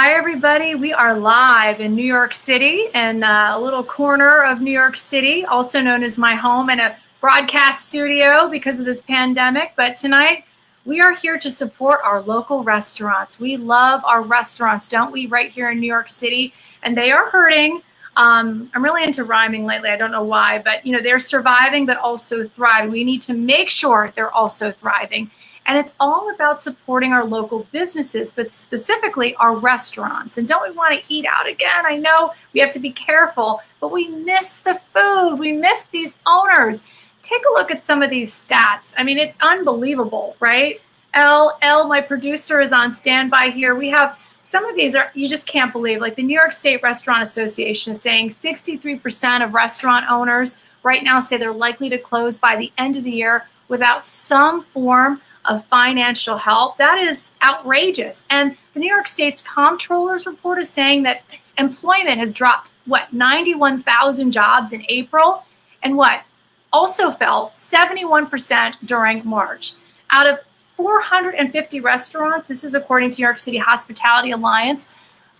Hi, everybody. We are live in New York City, in a little corner of New York City, also known as my home and a broadcast studio because of this pandemic. But tonight, we are here to support our local restaurants. We love our restaurants, don't we, right here in New York City? And they are hurting. I'm really into rhyming lately. I don't know why, but they're surviving, but also thriving. We need to make sure they're also thriving. And it's all about supporting our local businesses, but specifically our restaurants. And don't we want to eat out again? I know we have to be careful, but we miss the food. We miss these owners. Take a look at some of these stats. I mean, it's unbelievable, right? Elle, my producer, is on standby here. We have some of these you just can't believe. Like the New York State Restaurant Association is saying 63% of restaurant owners right now say they're likely to close by the end of the year without some form of financial help. That is outrageous. And the New York State's comptroller's report is saying that employment has dropped, 91,000 jobs in April, and also fell 71% during March. Out of 450 restaurants, this is according to New York City Hospitality Alliance,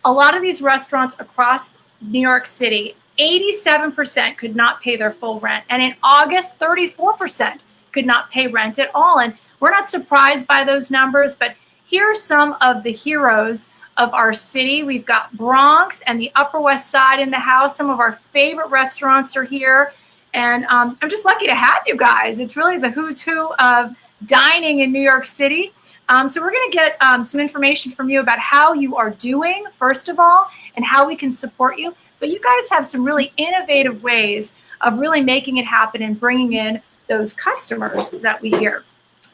a lot of these restaurants across New York City, 87% could not pay their full rent. And in August, 34% could not pay rent at all. And we're not surprised by those numbers, but here are some of the heroes of our city. We've got Bronx and the Upper West Side in the house. Some of our favorite restaurants are here. And I'm just lucky to have you guys. It's really the who's who of dining in New York City. So we're going to get some information from you about how you are doing, first of all, and how we can support you. But you guys have some really innovative ways of really making it happen and bringing in those customers that we hear.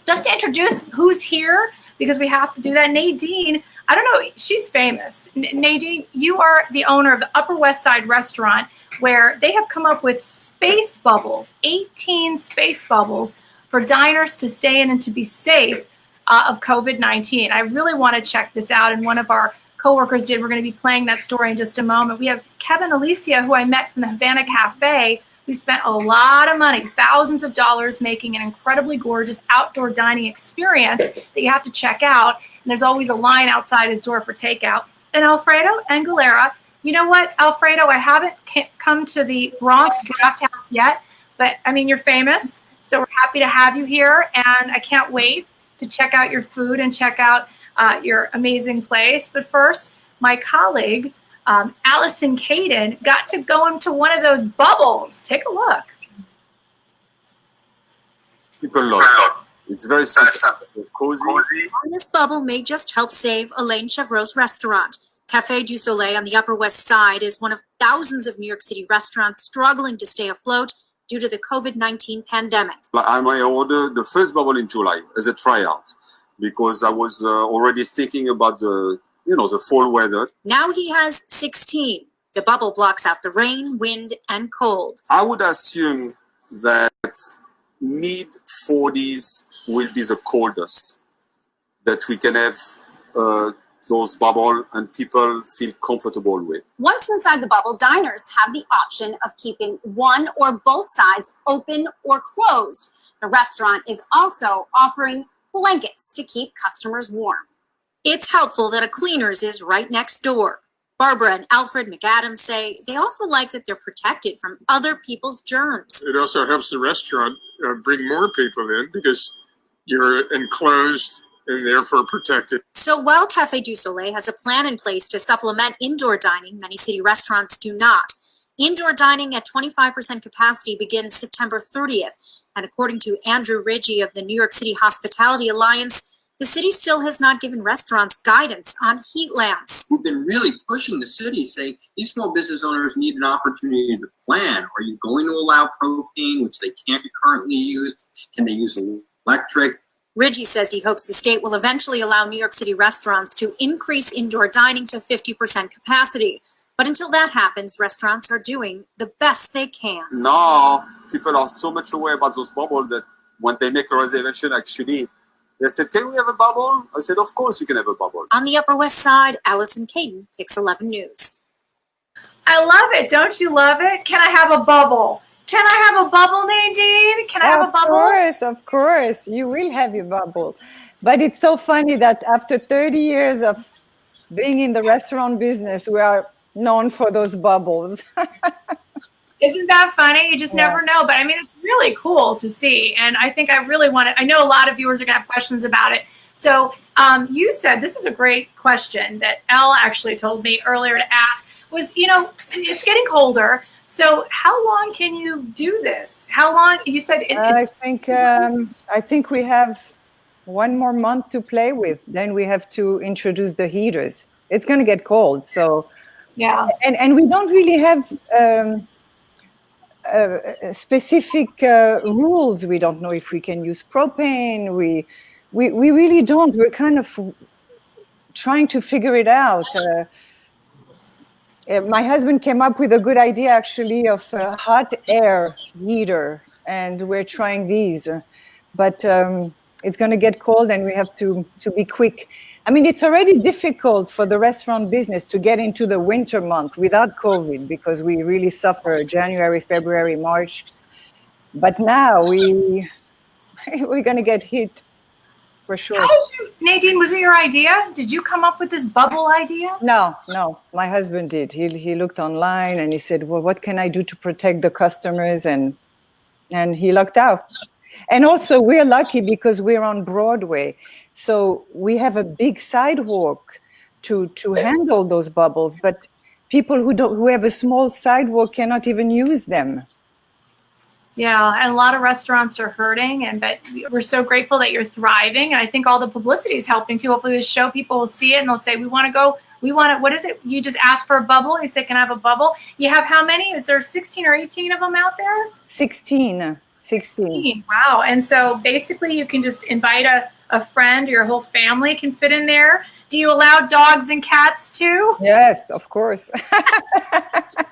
Just to introduce who's here, because we have to do that. Nadine, I don't know, she's famous. Nadine, you are the owner of the Upper West Side restaurant, where they have come up with space bubbles, 18 space bubbles for diners to stay in and to be safe of COVID-19. I really want to check this out, and one of our coworkers did. We're going to be playing that story in just a moment. We have Kevin Alicia, who I met from the Havana Cafe, who spent a lot of money, thousands of dollars, making an incredibly gorgeous outdoor dining experience that you have to check out. And there's always a line outside his door for takeout. And Alfredo Anguilera, you know what, Alfredo, I haven't come to the Bronx Draft House yet, but I mean, you're famous, so we're happy to have you here. And I can't wait to check out your food and check out your amazing place. But first, my colleague, Allison Caden, got to go into one of those bubbles. Take a look. People love it. It's very simple, cozy. This bubble may just help save Elaine Chevreau's restaurant. Café du Soleil on the Upper West Side is one of thousands of New York City restaurants struggling to stay afloat due to the COVID-19 pandemic. I might order the first bubble in July as a tryout because I was already thinking about the fall weather. Now he has 16. The bubble blocks out the rain, wind, and cold. I would assume that mid-40s will be the coldest that we can have those bubble and people feel comfortable with. Once inside the bubble, diners have the option of keeping one or both sides open or closed. The restaurant is also offering blankets to keep customers warm. It's helpful that a cleaner's is right next door. Barbara and Alfred McAdams say they also like that they're protected from other people's germs. It also helps the restaurant bring more people in because you're enclosed and therefore protected. So while Café du Soleil has a plan in place to supplement indoor dining, many city restaurants do not. Indoor dining at 25% capacity begins September 30th. And according to Andrew Ridgie of the New York City Hospitality Alliance, the city still has not given restaurants guidance on heat lamps. We've been really pushing the city, saying these small business owners need an opportunity to plan. Are you going to allow propane, which they can't currently use? Can they use electric? Ridgie says he hopes the state will eventually allow New York City restaurants to increase indoor dining to 50% capacity. But until that happens, restaurants are doing the best they can. Now, people are so much aware about those bubbles that when they make a reservation, actually, they said, can we have a bubble? I said, of course you can have a bubble. On the Upper West Side, Allison Caden, Pix 11 News. I love it. Don't you love it? Can I have a bubble? Can I have a bubble, Nadine? Can I have a bubble? Of course. You will have your bubble. But it's so funny that after 30 years of being in the restaurant business, we are known for those bubbles. Isn't that funny? You just never know. But I mean, it's really cool to see. And I think I really want to, I know a lot of viewers are going to have questions about it. So you said, this is a great question that Elle actually told me earlier to ask was, you know, it's getting colder. So how long can you do this? How long? You said it's I think we have 1 more month to play with. Then we have to introduce the heaters. It's going to get cold. So yeah. And we don't really have specific rules. We don't know if we can use propane. We really don't. We're kind of trying to figure it out. My husband came up with a good idea, actually, of a hot air heater, and we're trying these. But it's going to get cold, and we have to be quick. I mean, it's already difficult for the restaurant business to get into the winter month without COVID, because we really suffer January, February, March. But now we're going to get hit for sure. How did you, Nadine, was it your idea? Did you come up with this bubble idea? No, my husband did. He looked online and he said, well, what can I do to protect the customers? And he lucked out. And also, we're lucky because we're on Broadway. So we have a big sidewalk to handle those bubbles. But people who have a small sidewalk cannot even use them. Yeah, and a lot of restaurants are hurting, but we're so grateful that you're thriving. And I think all the publicity is helping too. Hopefully this show, people will see it and they'll say, we want to go. We want it. What is it? You just ask for a bubble. You say, can I have a bubble? You have how many? Is there 16 or 18 of them out there? 16. Wow. And so basically you can just invite a friend, your whole family can fit in there. Do you allow dogs and cats too? Yes, of course.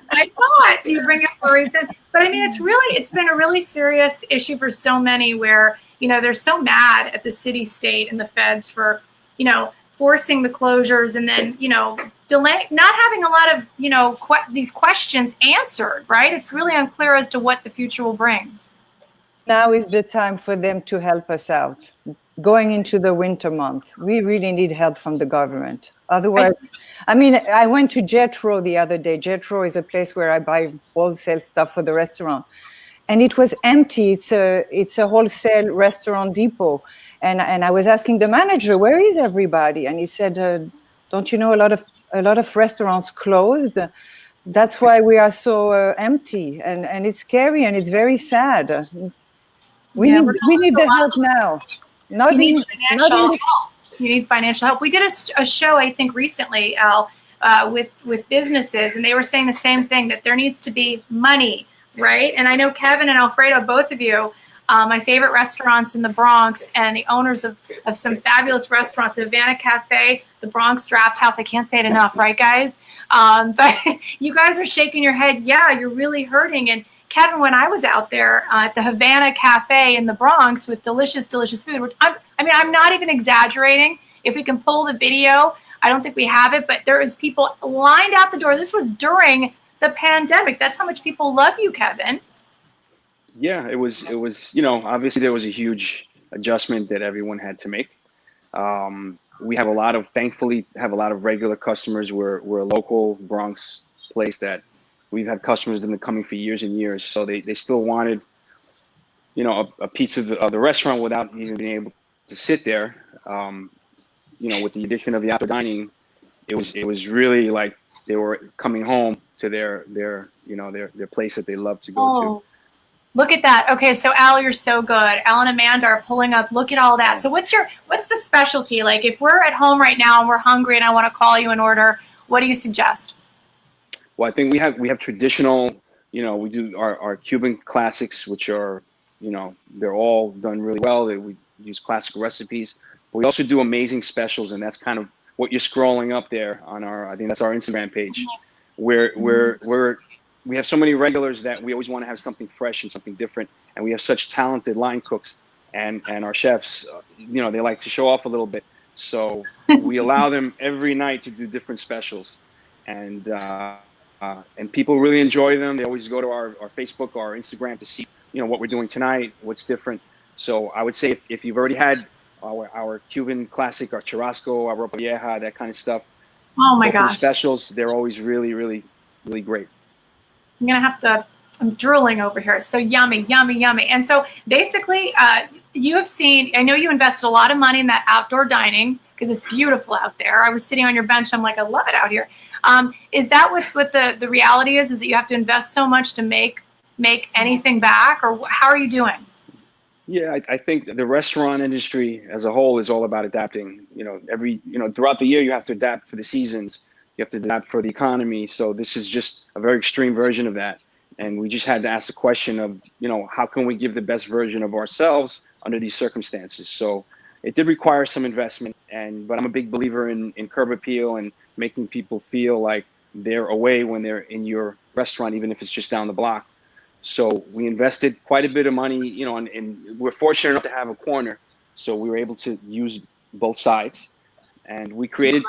I thought. So you bring your furries in. But I mean, it's been a really serious issue for so many where, you know, they're so mad at the city, state, and the feds for, you know, forcing the closures and then, you know, delay, not having a lot of, you know, these questions answered, right? It's really unclear as to what the future will bring. Now is the time for them to help us out. Going into the winter month, we really need help from the government. Otherwise, I mean, I went to Jetro the other day. Jetro is a place where I buy wholesale stuff for the restaurant. And it was empty. It's a wholesale restaurant depot. And I was asking the manager, where is everybody? And he said, don't you know a lot of restaurants closed? That's why we are so empty. And it's scary and it's very sad. We need the help now. You need financial help. We did a show, I think, recently, Al, with businesses, and they were saying the same thing, that there needs to be money, right? And I know Kevin and Alfredo, both of you, my favorite restaurants in the Bronx and the owners of some fabulous restaurants, the Havana Cafe, the Bronx Draft House. I can't say it enough, right, guys? But you guys are shaking your head. Yeah, you're really hurting. And Kevin, when I was out there at the Havana Cafe in the Bronx with delicious, delicious food, which I'm not even exaggerating. If we can pull the video, I don't think we have it, but there was people lined out the door. This was during the pandemic. That's how much people love you, Kevin. Yeah, it was, you know, obviously there was a huge adjustment that everyone had to make. We have thankfully have a lot of regular customers. We're a local Bronx place that we've had customers that have been coming for years and years. So they still wanted, you know, a piece of the restaurant without even being able to sit there. You know, with the addition of the outdoor dining, it was really like they were coming home to their place that they love to go to. Look at that. Okay, so Al, you're so good. Al and Amanda are pulling up. Look at all that. So what's the specialty? Like if we're at home right now and we're hungry and I want to call you and order, what do you suggest? Well, I think we have traditional, you know, we do our Cuban classics, which are, you know, they're all done really well. We use classic recipes. But we also do amazing specials, and that's kind of what you're scrolling up there on I think that's our Instagram page, where we have so many regulars that we always want to have something fresh and something different. And we have such talented line cooks and our chefs, you know, they like to show off a little bit. So we allow them every night to do different specials. And people really enjoy them. They always go to our Facebook or our Instagram to see, you know, what we're doing tonight, what's different. So I would say if you've already had our Cuban classic, our churrasco, our ropa vieja, that kind of stuff, Oh my Local gosh. specials, they're always really, really, really great. I'm going to have to, I'm drooling over here. It's so yummy, yummy, yummy. And so basically, you have seen, I know you invested a lot of money in that outdoor dining because it's beautiful out there. I was sitting on your bench. I'm like, I love it out here. Is that what the reality is that you have to invest so much to make anything back, or how are you doing? Yeah, I think the restaurant industry as a whole is all about adapting. Throughout the year, you have to adapt for the seasons. You have to adapt for the economy. So this is just a very extreme version of that. And we just had to ask the question of, how can we give the best version of ourselves under these circumstances? So it did require some investment, but I'm a big believer in curb appeal and making people feel like they're away when they're in your restaurant, even if it's just down the block. So we invested quite a bit of money, and we're fortunate enough to have a corner. So we were able to use both sides, and we created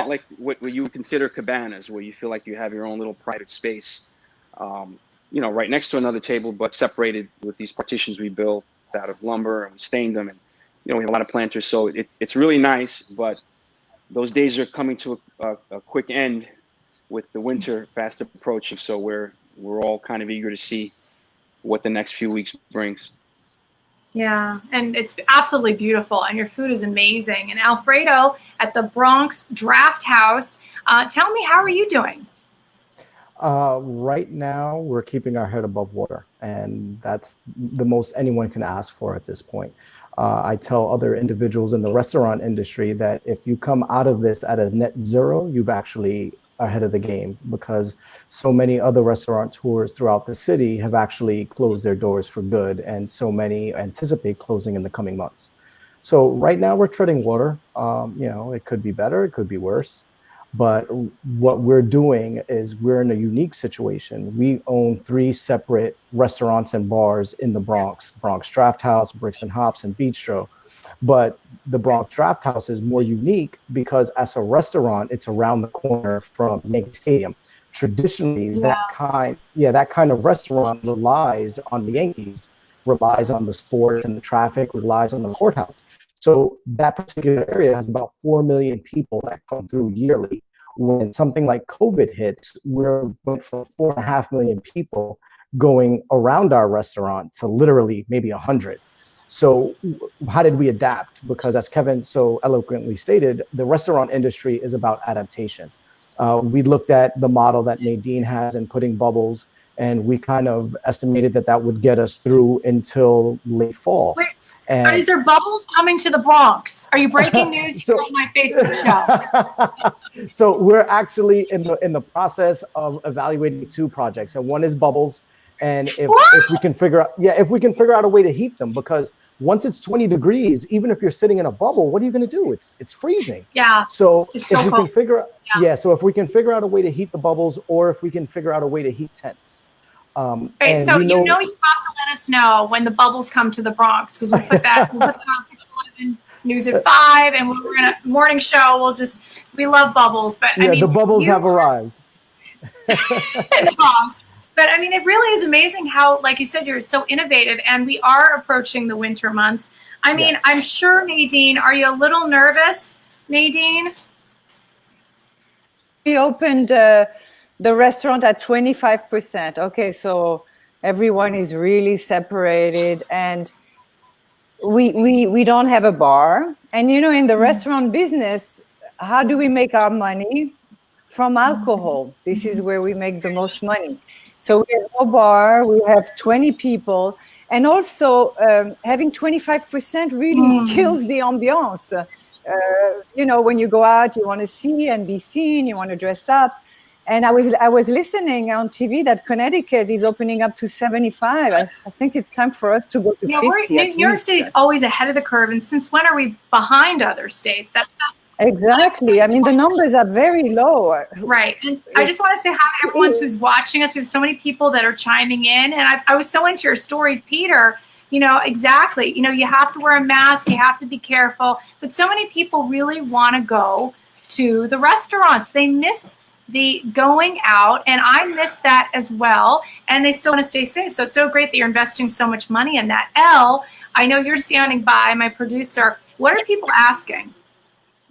like what you would consider cabanas, where you feel like you have your own little private space, right next to another table, but separated with these partitions we built out of lumber, and we stained them, and we have a lot of planters. So it's really nice, but those days are coming to a quick end with the winter fast approaching. So we're all kind of eager to see what the next few weeks brings. Yeah, and it's absolutely beautiful, and your food is amazing. And Alfredo at the Bronx Draft House, tell me, how are you doing? Right now, we're keeping our head above water, and that's the most anyone can ask for at this point. I tell other individuals in the restaurant industry that if you come out of this at a net zero, you've actually ahead of the game, because so many other restaurateurs throughout the city have actually closed their doors for good, and so many anticipate closing in the coming months. So right now we're treading water. It could be better, it could be worse, but what we're doing is we're in a unique situation. We own 3 separate restaurants and bars in the Bronx Draft House, Bricks and Hops, and Bistro. But the Bronx Draft House is more unique because as a restaurant, it's around the corner from Yankee Stadium. Traditionally, that kind of restaurant relies on the Yankees, relies on the sports and the traffic, relies on the courthouse. So that particular area has about 4 million people that come through yearly. When something like COVID hits, we're went from 4.5 million people going around our restaurant to literally maybe 100. So how did we adapt? Because as Kevin so eloquently stated, the restaurant industry is about adaptation. We looked at the model that Nadine has in putting bubbles, and we kind of estimated that would get us through until late fall. Wait, and is there bubbles coming to the Bronx? Are you breaking news here on my Facebook show? So we're actually in the process of evaluating 2 projects, and one is bubbles. And if we can figure out a way to heat them, because once it's 20 degrees, even if you're sitting in a bubble, what are you going to do? It's freezing. Yeah. So if we can figure out, so if we can figure out a way to heat the bubbles, or if we can figure out a way to heat tents. Right. So you have to let us know when the bubbles come to the Bronx, because we'll put that on 11 News at 5, and we're gonna morning show. We love bubbles, but I mean, the bubbles have arrived in the Bronx. But I mean, it really is amazing how, like you said, you're so innovative, and we are approaching the winter months. I mean, yes. I'm sure, Nadine, are you a little nervous, Nadine? We opened the restaurant at 25%. Okay, so everyone is really separated, and we don't have a bar. And in the restaurant business, how do we make our money? From alcohol. This is where we make the most money. So we have no bar, we have 20 people, and also having 25% really kills the ambiance. When you go out, you want to see and be seen, you want to dress up. And I was listening on TV that Connecticut is opening up to 75. I think it's time for us to go to 50. New York City is always ahead of the curve, and since when are we behind other states? Exactly. I mean, the numbers are very low. Right. And I just want to say hi to everyone who's watching us. We have so many people that are chiming in. And I was so into your stories, Peter. Exactly. You have to wear a mask. You have to be careful. But so many people really want to go to the restaurants. They miss the going out. And I miss that as well. And they still want to stay safe. So it's so great that you're investing so much money in that. Elle, I know you're standing by, my producer. What are people asking?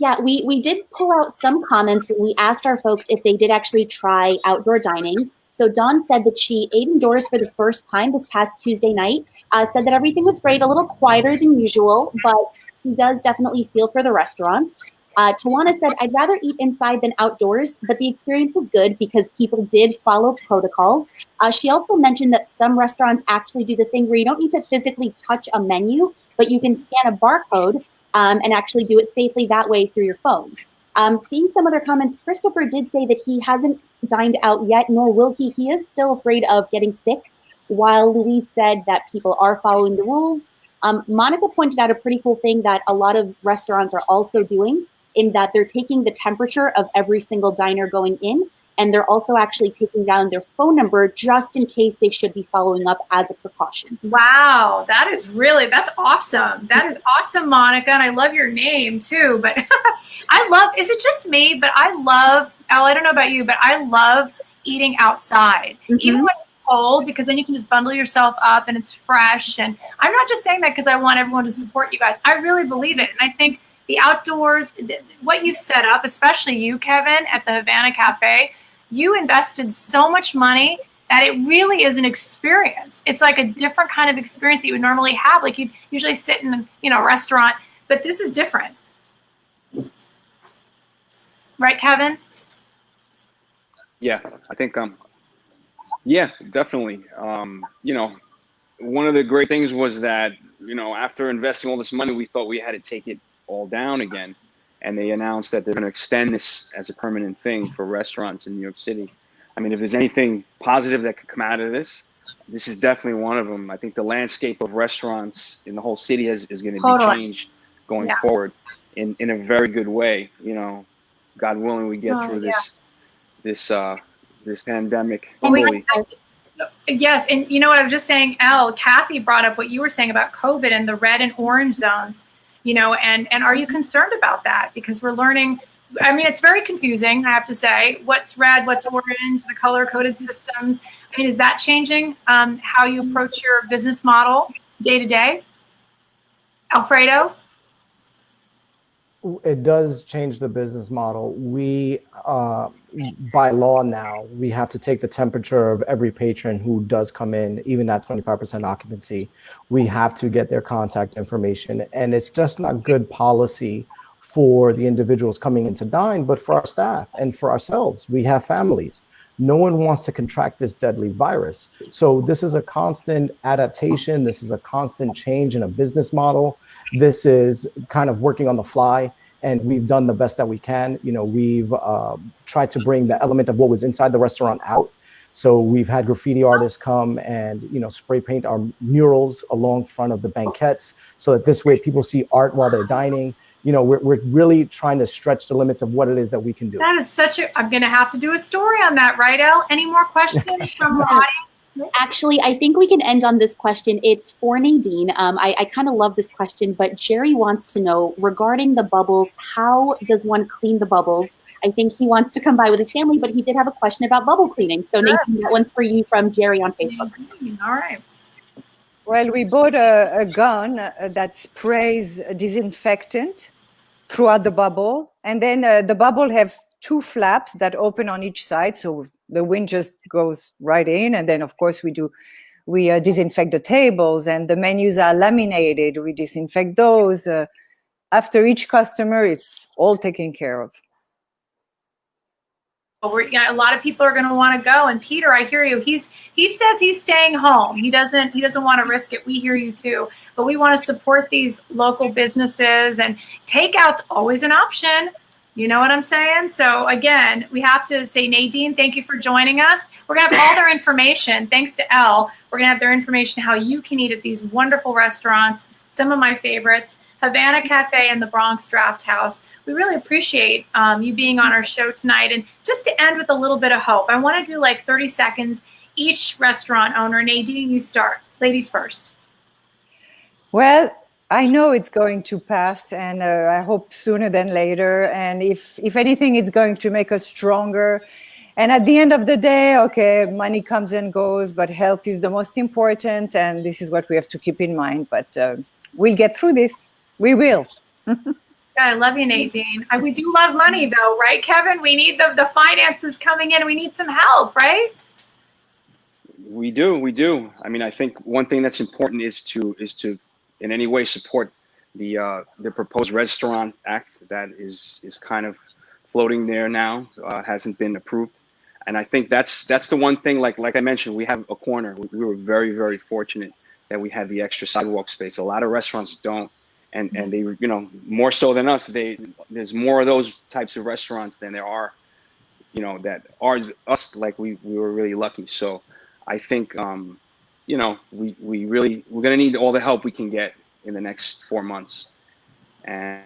Yeah, we did pull out some comments when we asked our folks if they did actually try outdoor dining. So Dawn said that she ate indoors for the first time this past Tuesday night, said that everything was great, a little quieter than usual, but she does definitely feel for the restaurants. Tawana said, I'd rather eat inside than outdoors, but the experience was good because people did follow protocols. She also mentioned that some restaurants actually do the thing where you don't need to physically touch a menu, but you can scan a barcode and actually do it safely that way through your phone. Seeing some other comments, Christopher did say that he hasn't dined out yet, nor will he. He is still afraid of getting sick, while Louise said that people are following the rules. Monica pointed out a pretty cool thing that a lot of restaurants are also doing, in that they're taking the temperature of every single diner going in, and they're also actually taking down their phone number just in case they should be following up as a precaution. Wow, that's awesome. That is awesome, Monica, and I love your name too. But is it just me? But I love, Elle, I don't know about you, but I love eating outside, even when it's cold, because then you can just bundle yourself up and it's fresh. And I'm not just saying that because I want everyone to support you guys. I really believe it. And I think the outdoors, what you set up, especially you, Kevin, at the Havana Cafe, you invested so much money that it really is an experience. It's like a different kind of experience that you would normally have. Like you usually sit in a restaurant, but this is different. Right, Kevin? Yeah, I think, yeah, definitely. One of the great things was that, after investing all this money, we thought we had to take it all down again. And they announced that they're going to extend this as a permanent thing for restaurants in New York City. I mean, if there's anything positive that could come out of this, this is definitely one of them. I think the landscape of restaurants in the whole city is going to be changed going forward in a very good way. God willing, we get through this pandemic. Yes, and you know what I was just saying, Elle, Kathy brought up what you were saying about COVID and the red and orange zones. And are you concerned about that? Because we're learning, I mean, it's very confusing, I have to say, what's red, what's orange, the color-coded systems. I mean, is that changing how you approach your business model day to day? Alfredo? It does change the business model. We, by law now, we have to take the temperature of every patron who does come in, even at 25% occupancy. We have to get their contact information. And it's just not good policy for the individuals coming in to dine, but for our staff and for ourselves. We have families. No one wants to contract this deadly virus. So this is a constant adaptation. This is a constant change in a business model. This is kind of working on the fly, and we've done the best that we can. We've tried to bring the element of what was inside the restaurant out. So we've had graffiti artists come and, spray paint our murals along front of the banquettes so that this way people see art while they're dining. We're really trying to stretch the limits of what it is that we can do. That is I'm going to have to do a story on that, right, Elle? Any more questions from the audience? Actually, I think we can end on this question. It's for Nadine. I kind of love this question, but Jerry wants to know regarding the bubbles, how does one clean the bubbles? I think he wants to come by with his family, but he did have a question about bubble cleaning. So Nadine, that one's for you from Jerry on Facebook. All right. Well, we bought a gun that sprays disinfectant throughout the bubble. And then the bubble have two flaps that open on each side. So the wind just goes right in. And then, of course, we disinfect the tables, and the menus are laminated. We disinfect those. After each customer, it's all taken care of. A lot of people are going to want to go. And Peter, I hear you. He says he's staying home. He doesn't want to risk it. We hear you too. But we want to support these local businesses, and takeout's always an option. You know what I'm saying? So again, we have to say, Nadine, thank you for joining us. We're going to have all their information. Thanks to Elle, we're going to have their information, how you can eat at these wonderful restaurants. Some of my favorites, Havana Cafe and the Bronx Draft House. We really appreciate you being on our show tonight. And just to end with a little bit of hope, I want to do like 30 seconds. Each restaurant owner, Nadine, you start. Ladies first. Well, I know it's going to pass, and I hope sooner than later. And if anything, it's going to make us stronger. And at the end of the day, okay, money comes and goes, but health is the most important. And this is what we have to keep in mind. But we'll get through this. We will. God, I love you, Nadine. We do love money, though, right, Kevin? We need the finances coming in. We need some help, right? We do. I mean, I think one thing that's important is to in any way support the proposed Restaurant Act that is kind of floating there now. Hasn't been approved, and I think that's the one thing. Like I mentioned, we have a corner. We were very, very fortunate that we had the extra sidewalk space. A lot of restaurants don't, and they, you know, more so than us. There's more of those types of restaurants than there are, you know, that are us. Like we were really lucky. So I think, you know, we're gonna need all the help we can get in the next 4 months, and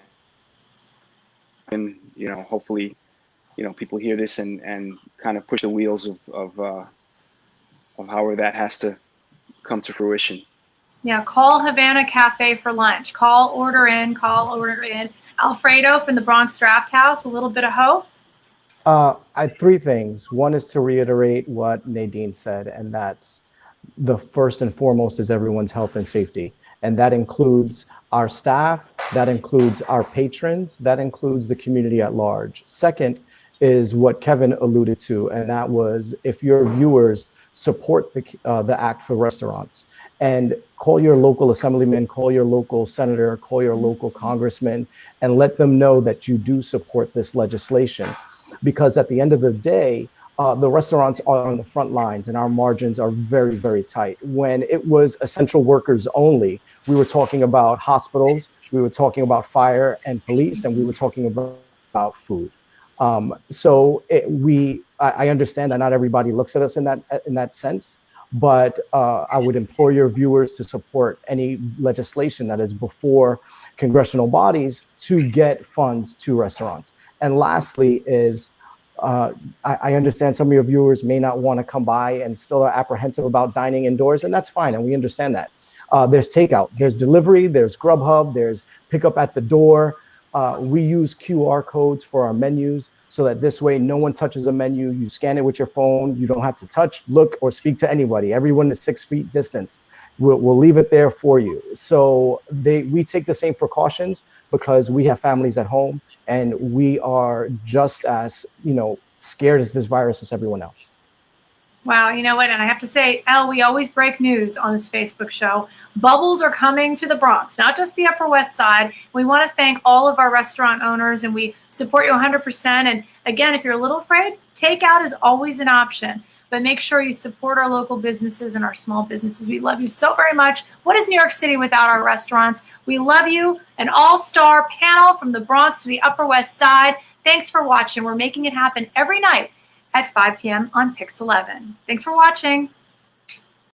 you know, hopefully, you know, people hear this and kind of push the wheels of how that has to come to fruition. Yeah, call Havana Cafe for lunch. Order in. Alfredo from the Bronx Draft House, a little bit of hope. Three things. One is to reiterate what Nadine said, and that's the first and foremost is everyone's health and safety. And that includes our staff, that includes our patrons, that includes the community at large. Second is what Kevin alluded to, and that was if your viewers support the act for restaurants, and call your local assemblyman, call your local senator, call your local congressman, and let them know that you do support this legislation. Because at the end of the day, the restaurants are on the front lines and our margins are very, very tight. When it was essential workers only, we were talking about hospitals, we were talking about fire and police, and we were talking about food. I understand that not everybody looks at us in that sense, but I would implore your viewers to support any legislation that is before congressional bodies to get funds to restaurants. And lastly is, I understand some of your viewers may not want to come by and still are apprehensive about dining indoors, and that's fine, and we understand that. There's takeout, there's delivery, there's Grubhub, there's pickup at the door. We use QR codes for our menus so that this way no one touches a menu. You scan it with your phone. You don't have to touch, look, or speak to anybody. Everyone is 6 feet distance. We'll leave it there for you. So we take the same precautions because we have families at home and we are just as, you know, scared as this virus as everyone else. Wow, you know what? And I have to say, Elle, we always break news on this Facebook show. Bubbles are coming to the Bronx, not just the Upper West Side. We want to thank all of our restaurant owners, and we support you 100%. And again, if you're a little afraid, takeout is always an option. But make sure you support our local businesses and our small businesses. We love you so very much. What is New York City without our restaurants? We love you. An all-star panel from the Bronx to the Upper West Side. Thanks for watching. We're making it happen every night at 5 p.m. on Pix 11. Thanks for watching.